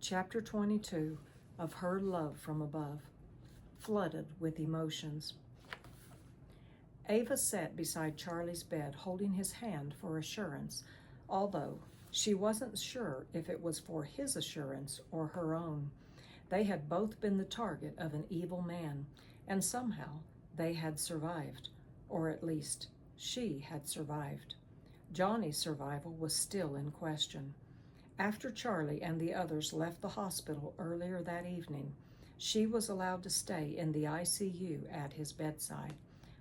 Chapter 22 of Her Love from Above, flooded with emotions. Ava sat beside Charlie's bed, holding his hand for assurance, although she wasn't sure if it was for his assurance or her own. They had both been the target of an evil man, and somehow they had survived, or at least she had survived. Johnny's survival was still in question. After Charlie and the others left the hospital earlier that evening, she was allowed to stay in the ICU at his bedside.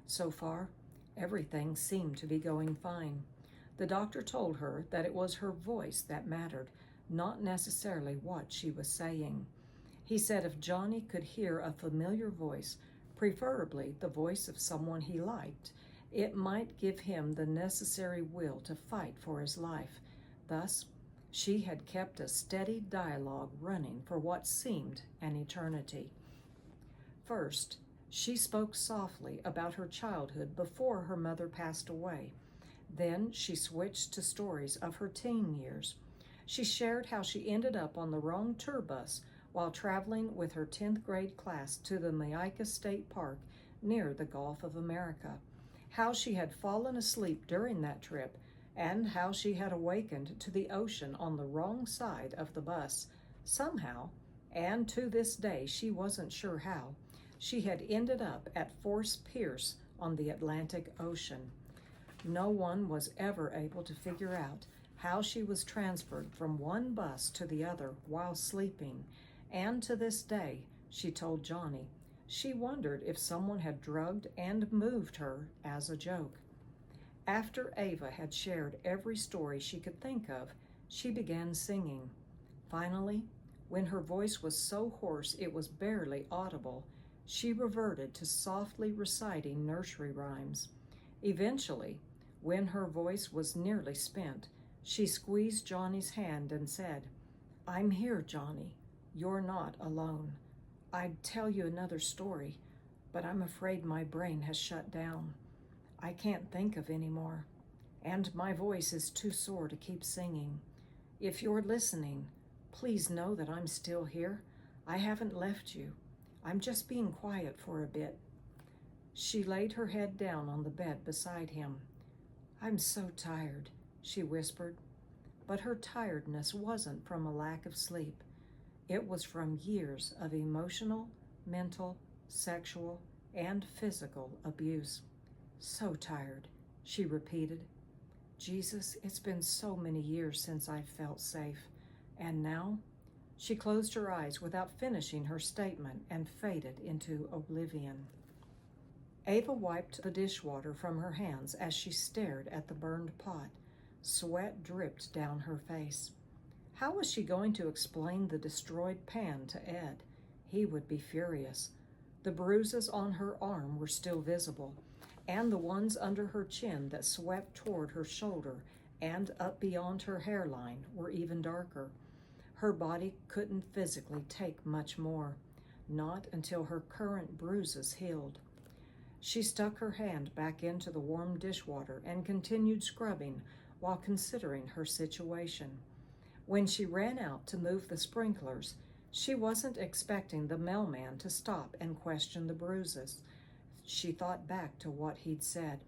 So far, everything seemed to be going fine. The doctor told her that it was her voice that mattered, not necessarily what she was saying. He said if Johnny could hear a familiar voice, preferably the voice of someone he liked, it might give him the necessary will to fight for his life. Thus, she had kept a steady dialogue running for what seemed an eternity. First, she spoke softly about her childhood before her mother passed away. Then she switched to stories of her teen years. She shared how she ended up on the wrong tour bus while traveling with her 10th grade class to the Maika State Park near the Gulf of America, how she had fallen asleep during that trip, and how she had awakened to the ocean on the wrong side of the bus. Somehow, and to this day she wasn't sure how, she had ended up at Force Pierce on the Atlantic Ocean. No one was ever able to figure out how she was transferred from one bus to the other while sleeping, and to this day, she told Johnny, she wondered if someone had drugged and moved her as a joke. After Ava had shared every story she could think of, she began singing. Finally, when her voice was so hoarse it was barely audible, she reverted to softly reciting nursery rhymes. Eventually, when her voice was nearly spent, she squeezed Johnny's hand and said, "I'm here, Johnny. You're not alone. I'd tell you another story, but I'm afraid my brain has shut down. I can't think of any more, and my voice is too sore to keep singing. If you're listening, please know that I'm still here. I haven't left you. I'm just being quiet for a bit." She laid her head down on the bed beside him. "I'm so tired," she whispered, but her tiredness wasn't from a lack of sleep. It was from years of emotional, mental, sexual, and physical abuse. "So tired," she repeated. "Jesus, it's been so many years since I've felt safe. And now?" She closed her eyes without finishing her statement and faded into oblivion. Ava wiped the dishwater from her hands as she stared at the burned pot. Sweat dripped down her face. How was she going to explain the destroyed pan to Ed? He would be furious. The bruises on her arm were still visible, and the ones under her chin that swept toward her shoulder and up beyond her hairline were even darker. Her body couldn't physically take much more, not until her current bruises healed. She stuck her hand back into the warm dishwater and continued scrubbing while considering her situation. When she ran out to move the sprinklers, she wasn't expecting the mailman to stop and question the bruises. She thought back to what he'd said.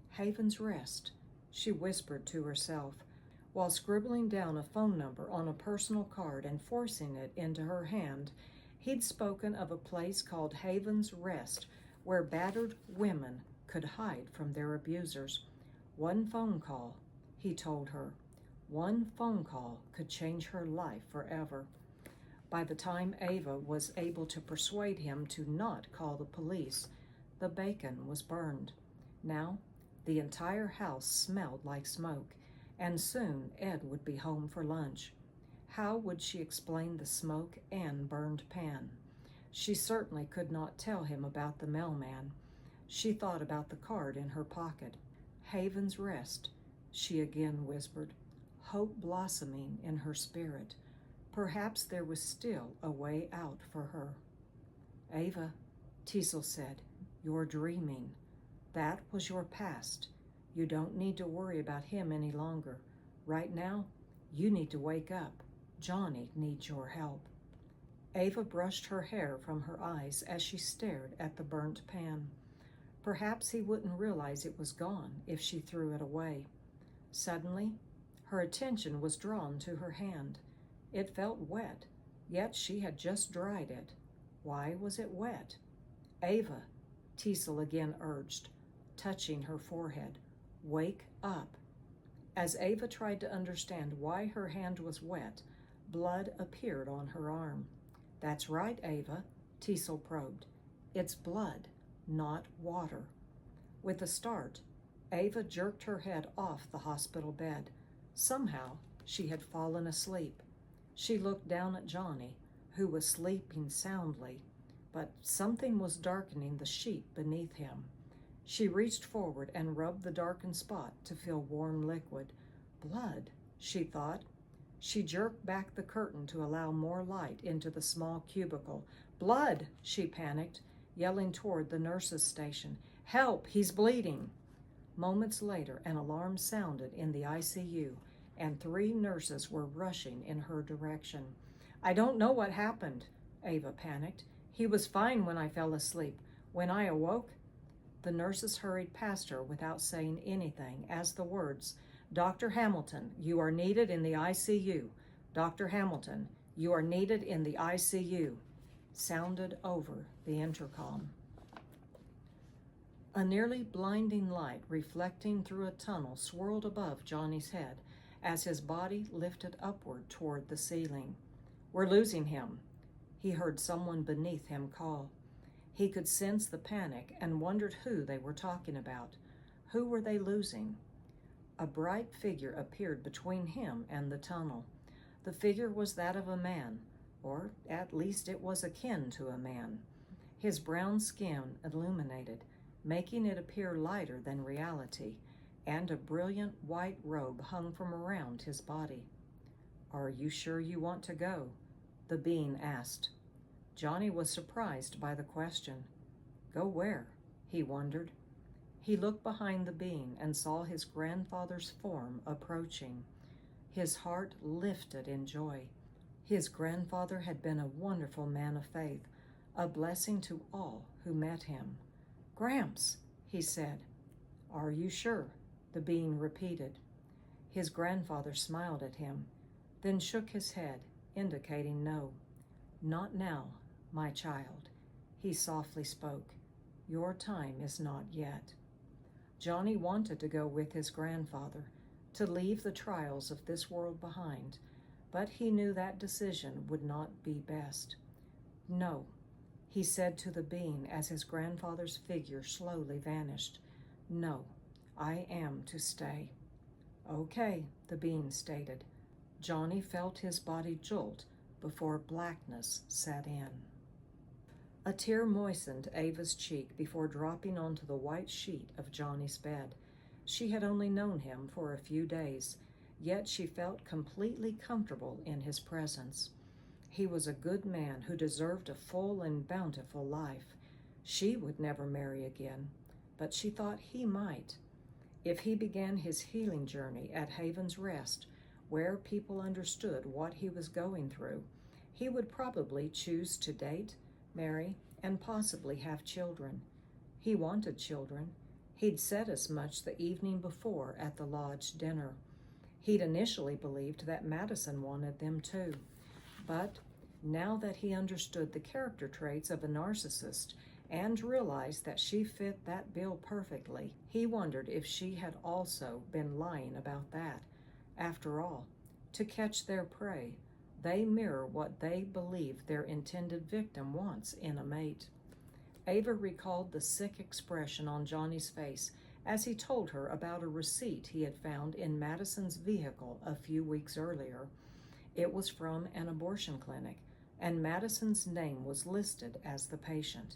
"Haven's Rest," she whispered to herself, while scribbling down a phone number on a personal card and forcing it into her hand. He'd spoken of a place called Haven's Rest, where battered women could hide from their abusers. One phone call, he told her. One phone call could change her life forever. By the time Ava was able to persuade him to not call the police, the bacon was burned. Now, the entire house smelled like smoke, and soon Ed would be home for lunch. How would she explain the smoke and burned pan? She certainly could not tell him about the mailman. She thought about the card in her pocket. "Haven's Rest," she again whispered, hope blossoming in her spirit. Perhaps there was still a way out for her. "Ava," Teasel said, "you're dreaming. That was your past. You don't need to worry about him any longer. Right now, you need to wake up. Johnny needs your help." Ava brushed her hair from her eyes as she stared at the burnt pan. Perhaps he wouldn't realize it was gone if she threw it away. Suddenly, her attention was drawn to her hand. It felt wet, yet she had just dried it. Why was it wet? "Ava," Teasel again urged, touching her forehead, "wake up." As Ava tried to understand why her hand was wet, blood appeared on her arm. "That's right, Ava," Teasel probed. "It's blood, not water." With a start, Ava jerked her head off the hospital bed. Somehow, she had fallen asleep. She looked down at Johnny, who was sleeping soundly, but something was darkening the sheet beneath him. She reached forward and rubbed the darkened spot to feel warm liquid. Blood, she thought. She jerked back the curtain to allow more light into the small cubicle. "Blood!" she panicked, yelling toward the nurse's station. "Help! He's bleeding!" Moments later, an alarm sounded in the ICU, and 3 nurses were rushing in her direction. "I don't know what happened," Ava panicked. "He was fine when I fell asleep. When I awoke—" The nurses hurried past her without saying anything as the words, "Dr. Hamilton, you are needed in the ICU. Dr. Hamilton, you are needed in the ICU," sounded over the intercom. A nearly blinding light reflecting through a tunnel swirled above Johnny's head as his body lifted upward toward the ceiling. "We're losing him," he heard someone beneath him call. He could sense the panic and wondered who they were talking about. Who were they losing? A bright figure appeared between him and the tunnel. The figure was that of a man, or at least it was akin to a man. His brown skin illuminated, making it appear lighter than reality, and a brilliant white robe hung from around his body. "Are you sure you want to go?" the being asked. Johnny was surprised by the question. Go where? He wondered. He looked behind the being and saw his grandfather's form approaching. His heart lifted in joy. His grandfather had been a wonderful man of faith, a blessing to all who met him. "Gramps," he said. "Are you sure?" the being repeated. His grandfather smiled at him, then shook his head, indicating no. "Not now, my child," he softly spoke. "Your time is not yet." Johnny wanted to go with his grandfather, to leave the trials of this world behind, but he knew that decision would not be best. "No," he said to the being as his grandfather's figure slowly vanished. "No, I am to stay." "Okay," the being stated. Johnny felt his body jolt before blackness set in. A tear moistened Ava's cheek before dropping onto the white sheet of Johnny's bed. She had only known him for a few days, yet she felt completely comfortable in his presence. He was a good man who deserved a full and bountiful life. She would never marry again, but she thought he might. If he began his healing journey at Haven's Rest, where people understood what he was going through, he would probably choose to date, marry, and possibly have children. He wanted children. He'd said as much the evening before at the lodge dinner. He'd initially believed that Madison wanted them too. But now that he understood the character traits of a narcissist and realized that she fit that bill perfectly, he wondered if she had also been lying about that. After all, to catch their prey, they mirror what they believe their intended victim wants in a mate. Ava recalled the sick expression on Johnny's face as he told her about a receipt he had found in Madison's vehicle a few weeks earlier. It was from an abortion clinic, and Madison's name was listed as the patient.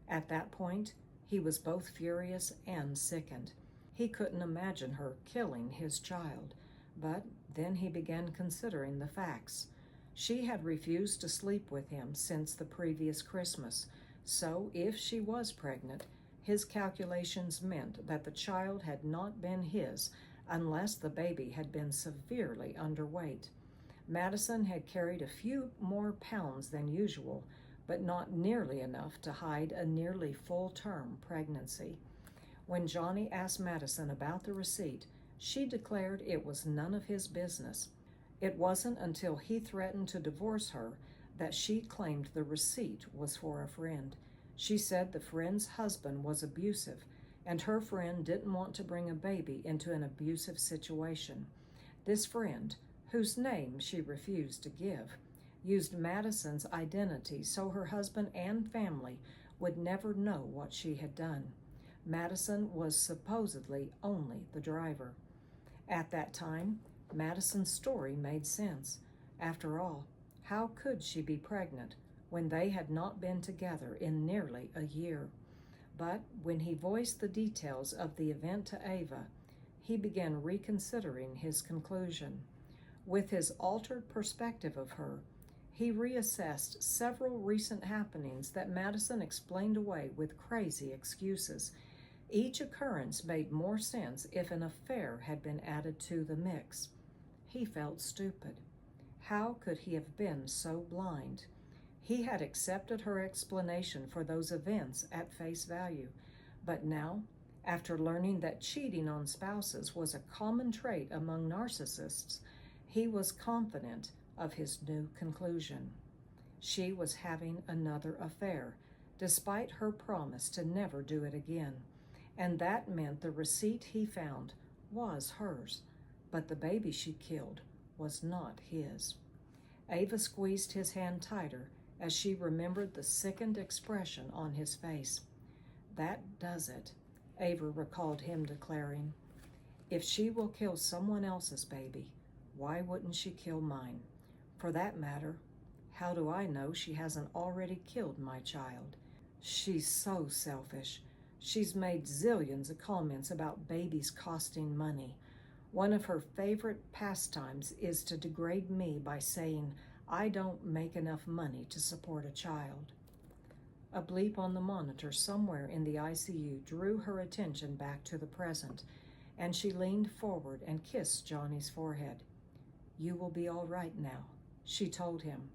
At that point, he was both furious and sickened. He couldn't imagine her killing his child, but then he began considering the facts. She had refused to sleep with him since the previous Christmas, so if she was pregnant, his calculations meant that the child had not been his unless the baby had been severely underweight. Madison had carried a few more pounds than usual, but not nearly enough to hide a nearly full-term pregnancy. When Johnny asked Madison about the receipt, she declared it was none of his business. It wasn't until he threatened to divorce her that she claimed the receipt was for a friend. She said the friend's husband was abusive, and her friend didn't want to bring a baby into an abusive situation. This friend, whose name she refused to give, used Madison's identity so her husband and family would never know what she had done. Madison was supposedly only the driver. At that time, Madison's story made sense. After all, how could she be pregnant when they had not been together in nearly a year? But when he voiced the details of the event to Ava, he began reconsidering his conclusion. With his altered perspective of her, he reassessed several recent happenings that Madison explained away with crazy excuses. Each occurrence made more sense if an affair had been added to the mix. He felt stupid. How could he have been so blind? He had accepted her explanation for those events at face value, but now, after learning that cheating on spouses was a common trait among narcissists, he was confident of his new conclusion. She was having another affair, despite her promise to never do it again, and that meant the receipt he found was hers, but the baby she killed was not his. Ava squeezed his hand tighter as she remembered the sickened expression on his face. "That does it," Ava recalled him declaring. "If she will kill someone else's baby, why wouldn't she kill mine? For that matter, how do I know she hasn't already killed my child? She's so selfish. She's made zillions of comments about babies costing money. One of her favorite pastimes is to degrade me by saying I don't make enough money to support a child." A bleep on the monitor somewhere in the ICU drew her attention back to the present, and she leaned forward and kissed Johnny's forehead. "You will be all right now," she told him.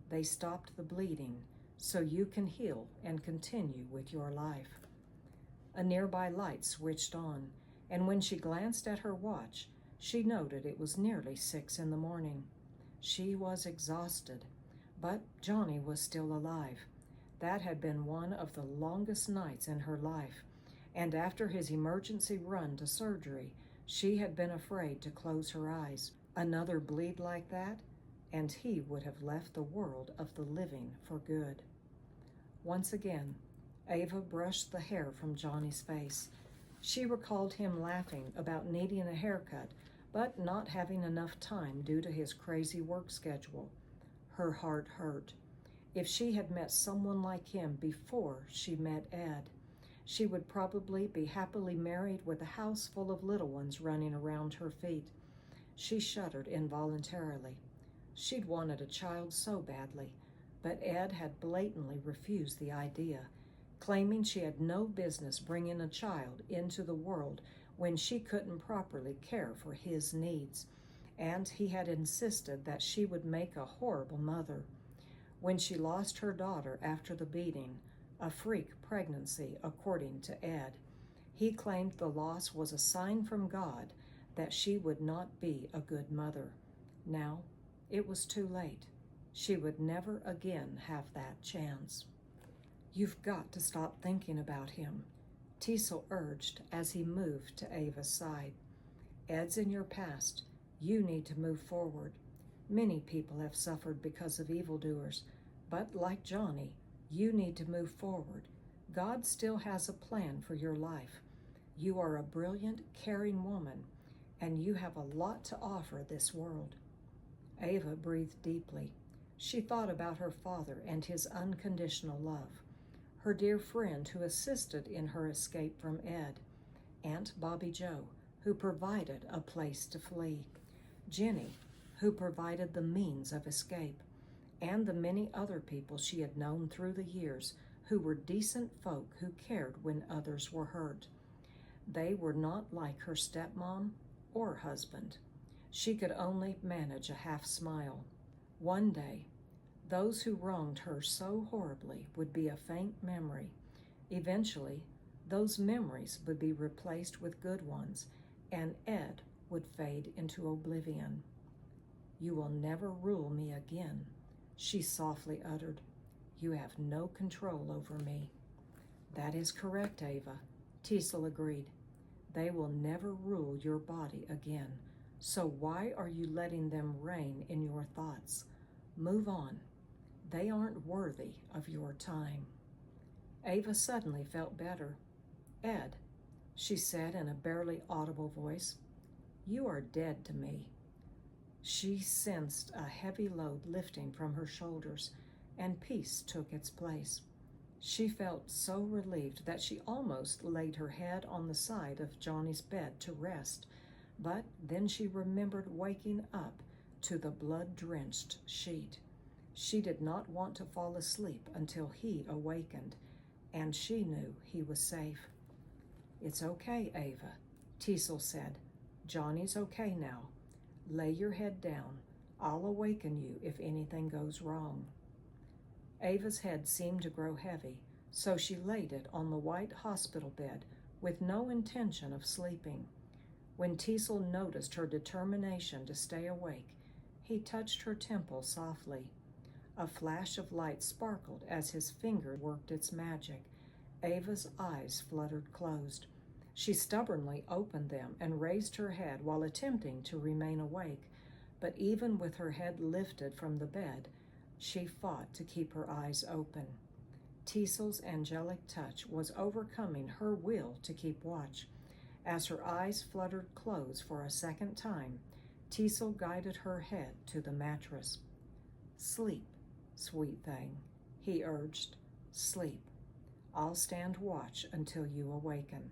"They stopped the bleeding, so you can heal and continue with your life." A nearby light switched on, and when she glanced at her watch, she noted it was nearly 6 in the morning. She was exhausted, but Johnny was still alive. That had been one of the longest nights in her life, and after his emergency run to surgery, she had been afraid to close her eyes. Another bleed like that, and he would have left the world of the living for good. Once again, Ava brushed the hair from Johnny's face. She recalled him laughing about needing a haircut, but not having enough time due to his crazy work schedule. Her heart hurt. If she had met someone like him before she met Ed, she would probably be happily married with a house full of little ones running around her feet. She shuddered involuntarily. She'd wanted a child so badly, but Ed had blatantly refused the idea, claiming she had no business bringing a child into the world when she couldn't properly care for his needs, and he had insisted that she would make a horrible mother. When she lost her daughter after the beating, a freak pregnancy according to Ed, he claimed the loss was a sign from God that she would not be a good mother. Now, it was too late. She would never again have that chance. "You've got to stop thinking about him," Teasel urged as he moved to Ava's side. "Ed's in your past. You need to move forward. Many people have suffered because of evildoers, but like Johnny, you need to move forward. God still has a plan for your life. You are a brilliant, caring woman, and you have a lot to offer this world." Ava breathed deeply. She thought about her father and his unconditional love, her dear friend who assisted in her escape from Ed, Aunt Bobby Joe, who provided a place to flee, Jenny, who provided the means of escape, and the many other people she had known through the years who were decent folk who cared when others were hurt. They were not like her stepmom or husband. She could only manage a half smile. One day, those who wronged her so horribly would be a faint memory. Eventually, those memories would be replaced with good ones, and Ed would fade into oblivion. "You will never rule me again," she softly uttered. "You have no control over me." "That is correct, Ava," Teasel agreed. "They will never rule your body again, so why are you letting them reign in your thoughts? Move on. They aren't worthy of your time." Ava suddenly felt better. "Ed," she said in a barely audible voice, "you are dead to me." She sensed a heavy load lifting from her shoulders, and peace took its place. She felt so relieved that she almost laid her head on the side of Johnny's bed to rest, but then she remembered waking up to the blood-drenched sheet. She did not want to fall asleep until he awakened, and she knew he was safe. "It's okay, Ava," Teasel said. "Johnny's okay now. Lay your head down. I'll awaken you if anything goes wrong." Ava's head seemed to grow heavy, so she laid it on the white hospital bed with no intention of sleeping. When Teasel noticed her determination to stay awake, he touched her temple softly. A flash of light sparkled as his finger worked its magic. Ava's eyes fluttered closed. She stubbornly opened them and raised her head while attempting to remain awake, but even with her head lifted from the bed, she fought to keep her eyes open. Teasel's angelic touch was overcoming her will to keep watch. As her eyes fluttered closed for a second time, Teasel guided her head to the mattress. "Sleep, sweet thing," he urged. "Sleep. I'll stand watch until you awaken.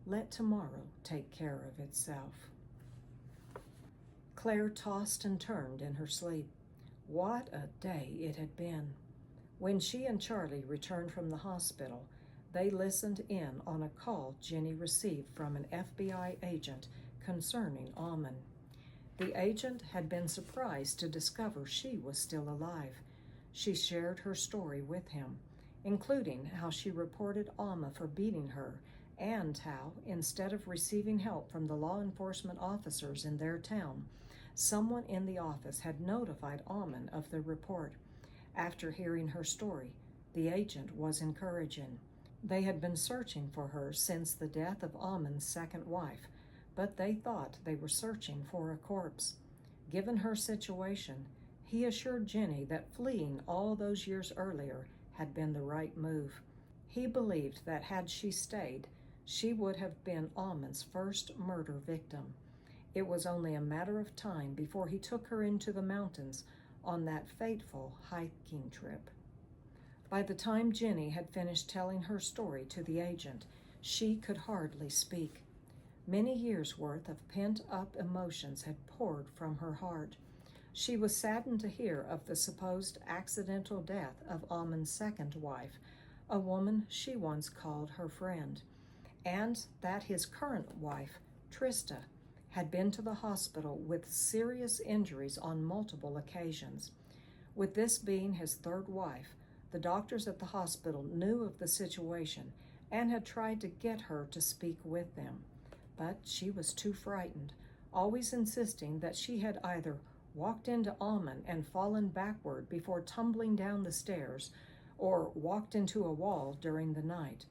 Let tomorrow take care of itself." Clare tossed and turned in her sleep. What a day it had been. When she and Charlie returned from the hospital, they listened in on a call Jenny received from an FBI agent concerning Almond. The agent had been surprised to discover she was still alive. She shared her story with him, including how she reported Alma for beating her, and how, instead of receiving help from the law enforcement officers in their town, someone in the office had notified Almond of the report. After hearing her story, the agent was encouraging. They had been searching for her since the death of Almond's second wife, but they thought they were searching for a corpse. Given her situation, he assured Jenny that fleeing all those years earlier had been the right move. He believed that had she stayed, she would have been Almond's first murder victim. It was only a matter of time before he took her into the mountains on that fateful hiking trip. By the time Jenny had finished telling her story to the agent, she could hardly speak. Many years' worth of pent-up emotions had poured from her heart. She was saddened to hear of the supposed accidental death of Almond's second wife, a woman she once called her friend, and that his current wife, Trista, had been to the hospital with serious injuries on multiple occasions. With this being his third wife, the doctors at the hospital knew of the situation and had tried to get her to speak with them. But she was too frightened, always insisting that she had either walked into Almond and fallen backward before tumbling down the stairs, or walked into a wall during the night.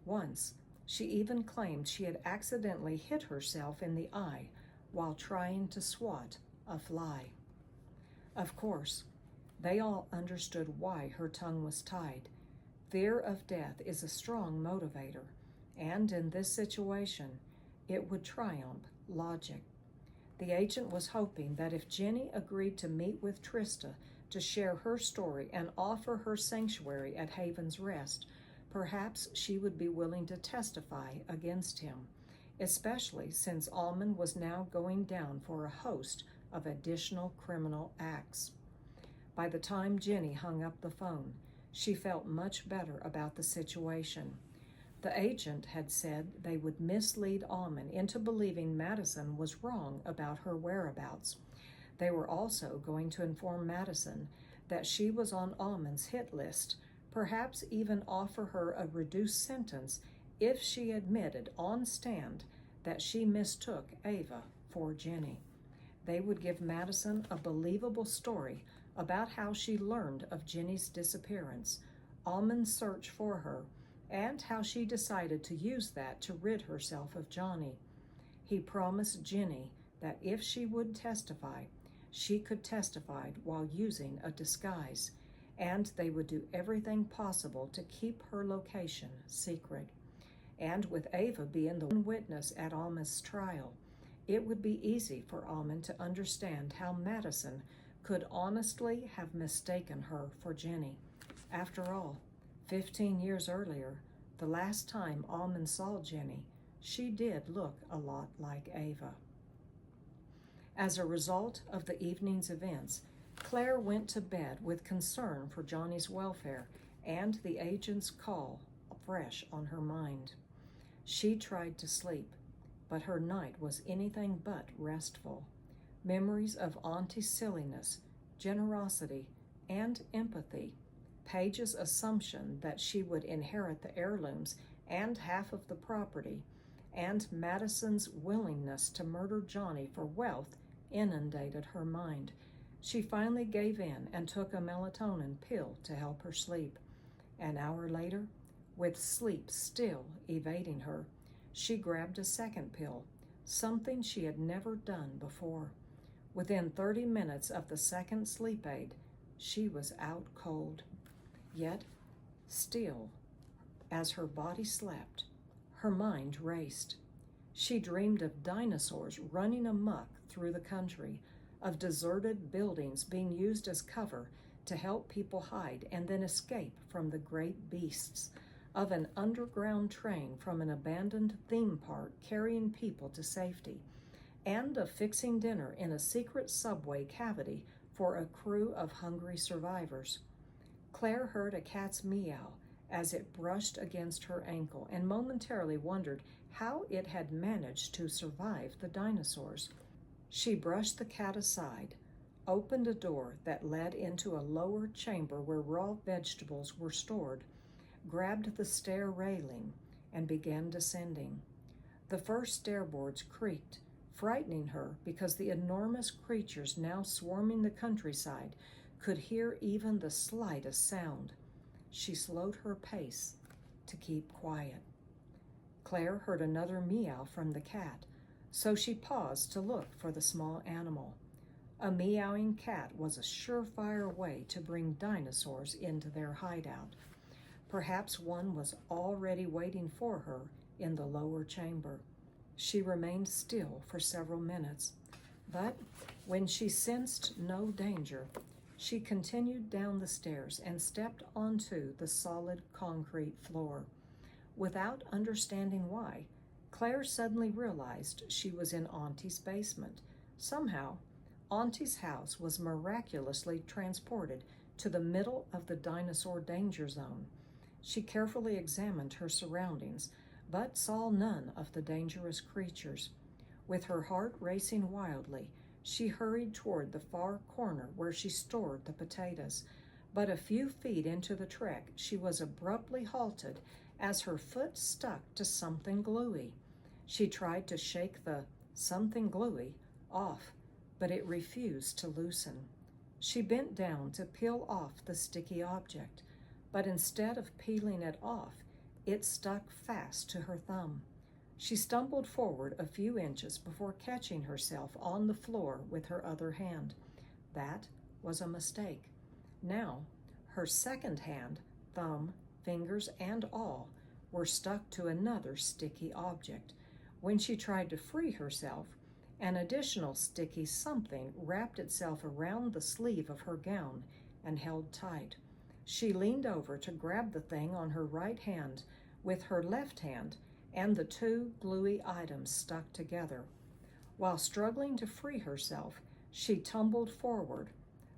Once, she even claimed she had accidentally hit herself in the eye while trying to swat a fly. Of course, they all understood why her tongue was tied. Fear of death is a strong motivator, and in this situation, it would triumph logic. The agent was hoping that if Jenny agreed to meet with Trista to share her story and offer her sanctuary at Haven's Rest, perhaps she would be willing to testify against him, especially since Almond was now going down for a host of additional criminal acts. By the time Jenny hung up the phone, she felt much better about the situation. The agent had said they would mislead Almond into believing Madison was wrong about her whereabouts. They were also going to inform Madison that she was on Almond's hit list, perhaps even offer her a reduced sentence if she admitted on stand that she mistook Ava for Jenny. They would give Madison a believable story about how she learned of Jenny's disappearance, Almond's search for her, and how she decided to use that to rid herself of Johnny. He promised Jenny that if she would testify, she could testify while using a disguise, and they would do everything possible to keep her location secret. And with Ava being the one witness at Almond's trial, it would be easy for Almond to understand how Madison could honestly have mistaken her for Jenny. After all, 15 years earlier, the last time Almond saw Jenny, she did look a lot like Ava. As a result of the evening's events, Clare went to bed with concern for Johnny's welfare and the agent's call fresh on her mind. She tried to sleep, but her night was anything but restful. Memories of Auntie's silliness, generosity, and empathy, Paige's assumption that she would inherit the heirlooms and half of the property, and Madison's willingness to murder Johnny for wealth inundated her mind. She finally gave in and took a melatonin pill to help her sleep. An hour later, with sleep still evading her, she grabbed a second pill, something she had never done before. Within 30 minutes of the second sleep aid, she was out cold. Yet, still, as her body slept, her mind raced. She dreamed of dinosaurs running amok through the country, of deserted buildings being used as cover to help people hide and then escape from the great beasts, of an underground train from an abandoned theme park carrying people to safety, and of fixing dinner in a secret subway cavity for a crew of hungry survivors. Clare heard a cat's meow as it brushed against her ankle and momentarily wondered how it had managed to survive the dinosaurs. She brushed the cat aside, opened a door that led into a lower chamber where raw vegetables were stored, grabbed the stair railing, and began descending. The first stair boards creaked, frightening her because the enormous creatures now swarming the countryside could hear even the slightest sound. She slowed her pace to keep quiet. Clare heard another meow from the cat, so she paused to look for the small animal. A meowing cat was a surefire way to bring dinosaurs into their hideout. Perhaps one was already waiting for her in the lower chamber. She remained still for several minutes, but when she sensed no danger, she continued down the stairs and stepped onto the solid concrete floor. Without understanding why, Clare suddenly realized she was in Auntie's basement. Somehow, Auntie's house was miraculously transported to the middle of the dinosaur danger zone. She carefully examined her surroundings, but saw none of the dangerous creatures. With her heart racing wildly, she hurried toward the far corner where she stored the potatoes. But a few feet into the trek, she was abruptly halted as her foot stuck to something gluey. She tried to shake the something gluey off, but it refused to loosen. She bent down to peel off the sticky object, but instead of peeling it off, it stuck fast to her thumb. She stumbled forward a few inches before catching herself on the floor with her other hand. That was a mistake. Now, her second hand, thumb, fingers, and all were stuck to another sticky object. When she tried to free herself, an additional sticky something wrapped itself around the sleeve of her gown and held tight. She leaned over to grab the thing on her right hand with her left hand, and the two gluey items stuck together. While struggling to free herself, she tumbled forward,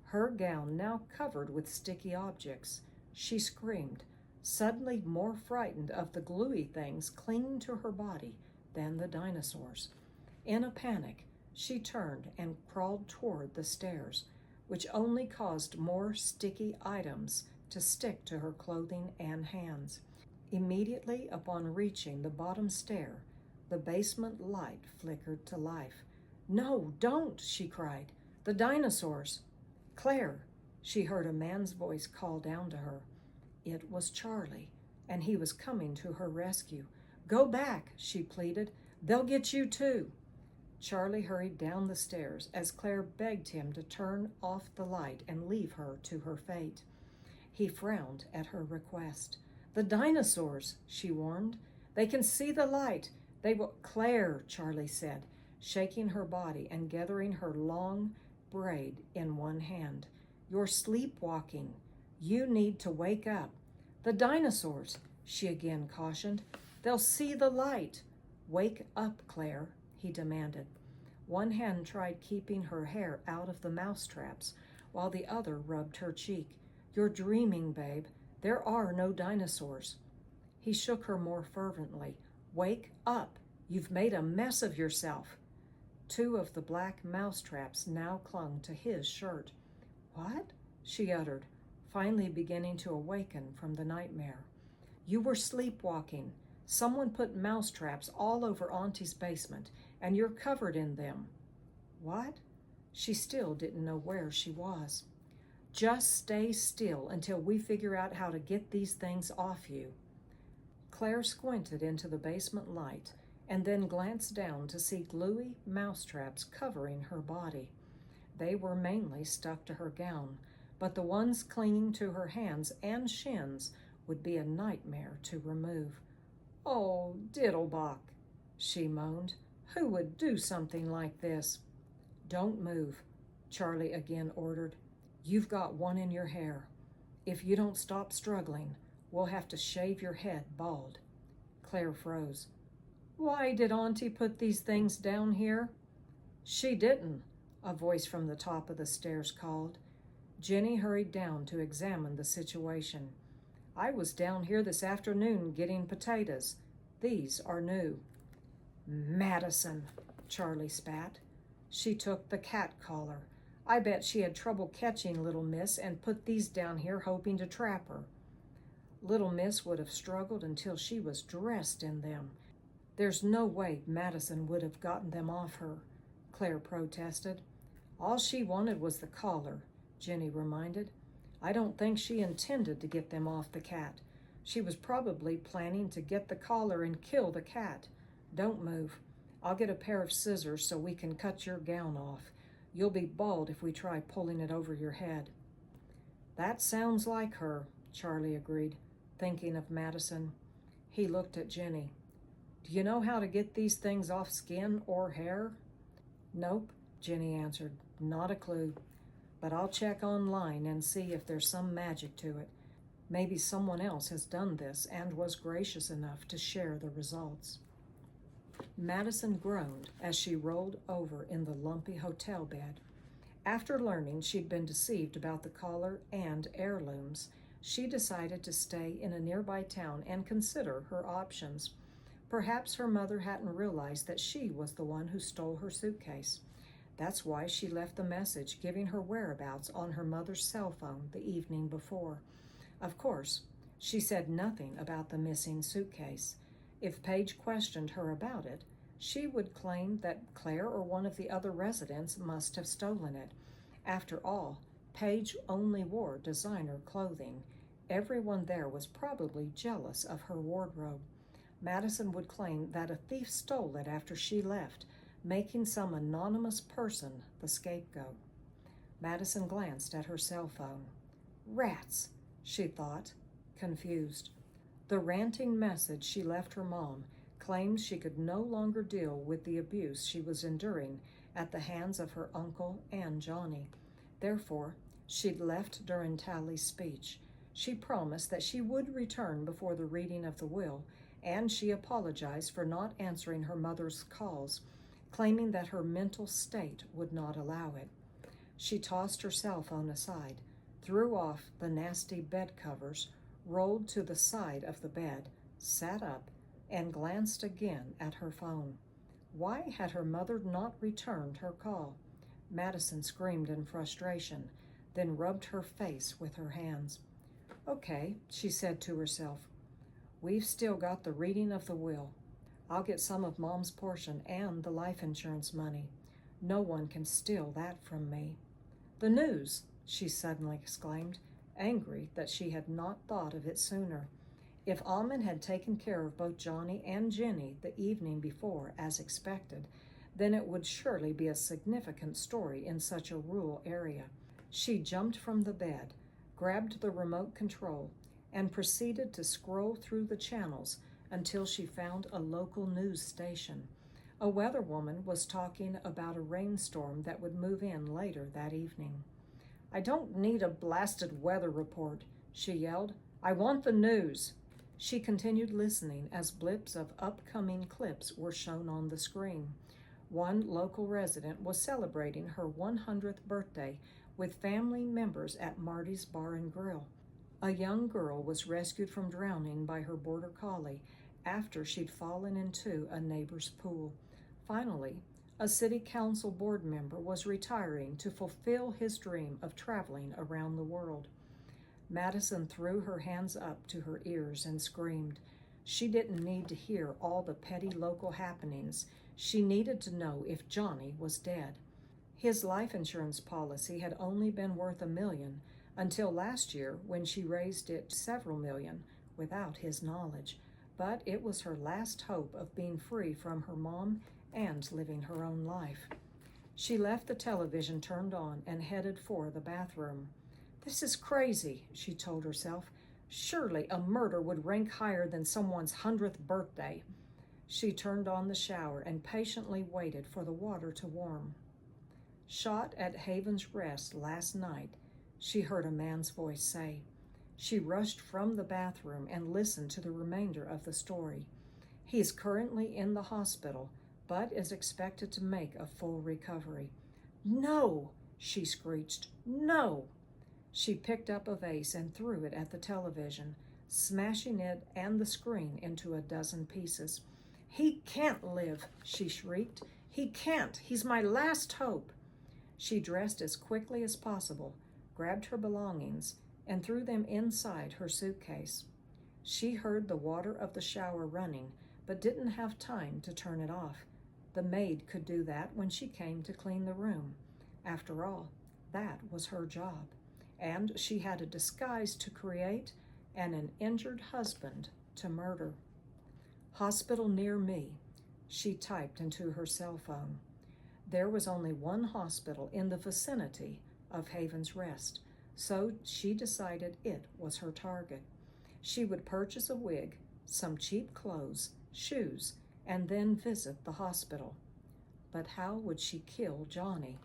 her gown now covered with sticky objects. She screamed, suddenly more frightened of the gluey things clinging to her body than the dinosaurs. In a panic, she turned and crawled toward the stairs, which only caused more sticky items to stick to her clothing and hands. Immediately upon reaching the bottom stair, the basement light flickered to life. "No, don't!" she cried. "The dinosaurs!" "Clare!" she heard a man's voice call down to her. It was Charlie, and he was coming to her rescue. "Go back," she pleaded. "They'll get you too." Charlie hurried down the stairs as Clare begged him to turn off the light and leave her to her fate. He frowned at her request. "The dinosaurs," she warned. "They can see the light. They will—" "Clare," Charlie said, shaking her body and gathering her long braid in one hand. "You're sleepwalking. You need to wake up." "The dinosaurs," she again cautioned. "They'll see the light." "Wake up, Clare," he demanded. One hand tried keeping her hair out of the mousetraps, while the other rubbed her cheek. "You're dreaming, babe. There are no dinosaurs." He shook her more fervently. "Wake up. You've made a mess of yourself." Two of the black mousetraps now clung to his shirt. "What?" she uttered, finally beginning to awaken from the nightmare. "You were sleepwalking. Someone put mousetraps all over Auntie's basement, and you're covered in them." "What?" She still didn't know where she was. "Just stay still until we figure out how to get these things off you." Clare squinted into the basement light and then glanced down to see gluey mousetraps covering her body. They were mainly stuck to her gown, but the ones clinging to her hands and shins would be a nightmare to remove. "Oh, Diddlebach," she moaned. "Who would do something like this?" "Don't move," Charlie again ordered. "You've got one in your hair. If you don't stop struggling, we'll have to shave your head bald." Clare froze. "Why did Auntie put these things down here?" "She didn't," a voice from the top of the stairs called. Jenny hurried down to examine the situation. "I was down here this afternoon getting potatoes. These are new." "Madison," Charlie spat. She took the cat collar. "I bet she had trouble catching little miss and put these down here hoping to trap her." Little miss would have struggled until she was dressed in them. "There's no way Madison would have gotten them off her," Clare protested. "All she wanted was the collar," Jenny reminded. "I don't think she intended to get them off the cat. She was probably planning to get the collar and kill the cat. Don't move. I'll get a pair of scissors so we can cut your gown off. You'll be bald if we try pulling it over your head." "That sounds like her," Charlie agreed, thinking of Madison. He looked at Jenny. "Do you know how to get these things off skin or hair?" "Nope," Jenny answered. "Not a clue. But I'll check online and see if there's some magic to it. Maybe someone else has done this and was gracious enough to share the results." Madison groaned as she rolled over in the lumpy hotel bed. After learning she'd been deceived about the collar and heirlooms, she decided to stay in a nearby town and consider her options. Perhaps her mother hadn't realized that she was the one who stole her suitcase. That's why she left the message giving her whereabouts on her mother's cell phone the evening before. Of course, she said nothing about the missing suitcase. If Paige questioned her about it, she would claim that Clare or one of the other residents must have stolen it. After all, Paige only wore designer clothing. Everyone there was probably jealous of her wardrobe. Madison would claim that a thief stole it after she left, making some anonymous person the scapegoat. Madison glanced at her cell phone. Rats, she thought, confused. The ranting message she left her mom claimed she could no longer deal with the abuse she was enduring at the hands of her uncle and Johnny. Therefore, she'd left during Tally's speech. She promised that she would return before the reading of the will, and she apologized for not answering her mother's calls, claiming that her mental state would not allow it. She tossed her cell phone aside, threw off the nasty bed covers, rolled to the side of the bed, sat up, and glanced again at her phone. Why had her mother not returned her call? Madison screamed in frustration, then rubbed her face with her hands. Okay, she said to herself. We've still got the reading of the will. I'll get some of Mom's portion and the life insurance money. No one can steal that from me. The news, she suddenly exclaimed, angry that she had not thought of it sooner. If Almond had taken care of both Johnny and Jenny the evening before, as expected, then it would surely be a significant story in such a rural area. She jumped from the bed, grabbed the remote control, and proceeded to scroll through the channels until she found a local news station. A weatherwoman was talking about a rainstorm that would move in later that evening. I don't need a blasted weather report, she yelled. I want the news. She continued listening as blips of upcoming clips were shown on the screen. One local resident was celebrating her 100th birthday with family members at Marty's Bar and Grill. A young girl was rescued from drowning by her border collie after she'd fallen into a neighbor's pool. Finally, a city council board member was retiring to fulfill his dream of traveling around the world. Madison threw her hands up to her ears and screamed. She didn't need to hear all the petty local happenings. She needed to know if Johnny was dead. His life insurance policy had only been worth $1 million until last year when she raised it to several million without his knowledge. But it was her last hope of being free from her mom and living her own life. She left the television turned on and headed for the bathroom. This is crazy, she told herself. Surely a murder would rank higher than someone's 100th birthday. She turned on the shower and patiently waited for the water to warm. Shot at Haven's Rest last night, she heard a man's voice say. She rushed from the bathroom and listened to the remainder of the story. He is currently in the hospital, but is expected to make a full recovery. No, she screeched. No! She picked up a vase and threw it at the television, smashing it and the screen into a dozen pieces. He can't live, she shrieked. He can't. He's my last hope. She dressed as quickly as possible, grabbed her belongings, and threw them inside her suitcase. She heard the water of the shower running, but didn't have time to turn it off. The maid could do that when she came to clean the room. After all, that was her job. And she had a disguise to create and an injured husband to murder. Hospital near me, she typed into her cell phone. There was only one hospital in the vicinity of Haven's Rest, so she decided it was her target. She would purchase a wig, some cheap clothes, shoes, and then visit the hospital. But how would she kill Johnny?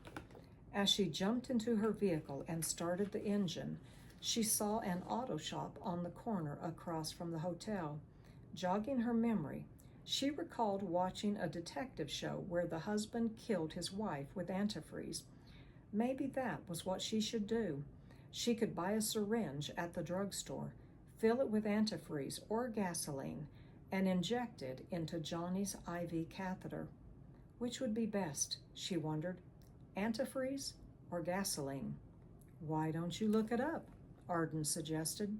As she jumped into her vehicle and started the engine, she saw an auto shop on the corner across from the hotel. Jogging her memory, she recalled watching a detective show where the husband killed his wife with antifreeze. Maybe that was what she should do. She could buy a syringe at the drugstore, fill it with antifreeze or gasoline, and inject it into Johnny's IV catheter. Which would be best, she wondered, antifreeze or gasoline? Why don't you look it up? Arden suggested.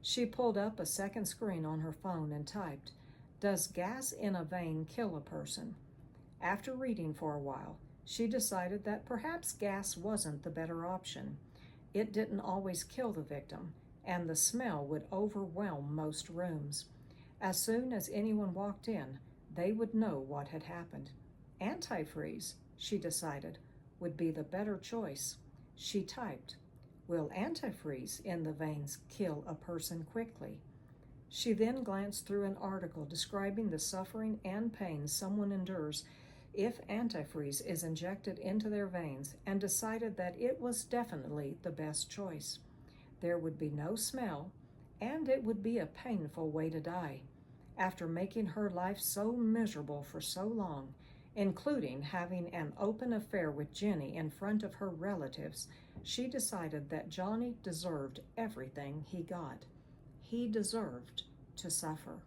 She pulled up a second screen on her phone and typed, Does gas in a vein kill a person? After reading for a while, she decided that perhaps gas wasn't the better option. It didn't always kill the victim, and the smell would overwhelm most rooms. As soon as anyone walked in, they would know what had happened. Antifreeze, she decided, would be the better choice. She typed, Will antifreeze in the veins kill a person quickly? She then glanced through an article describing the suffering and pain someone endures if antifreeze is injected into their veins and decided that it was definitely the best choice. There would be no smell, and it would be a painful way to die. After making her life so miserable for so long, including having an open affair with Jenny in front of her relatives, she decided that Johnny deserved everything he got. He deserved to suffer.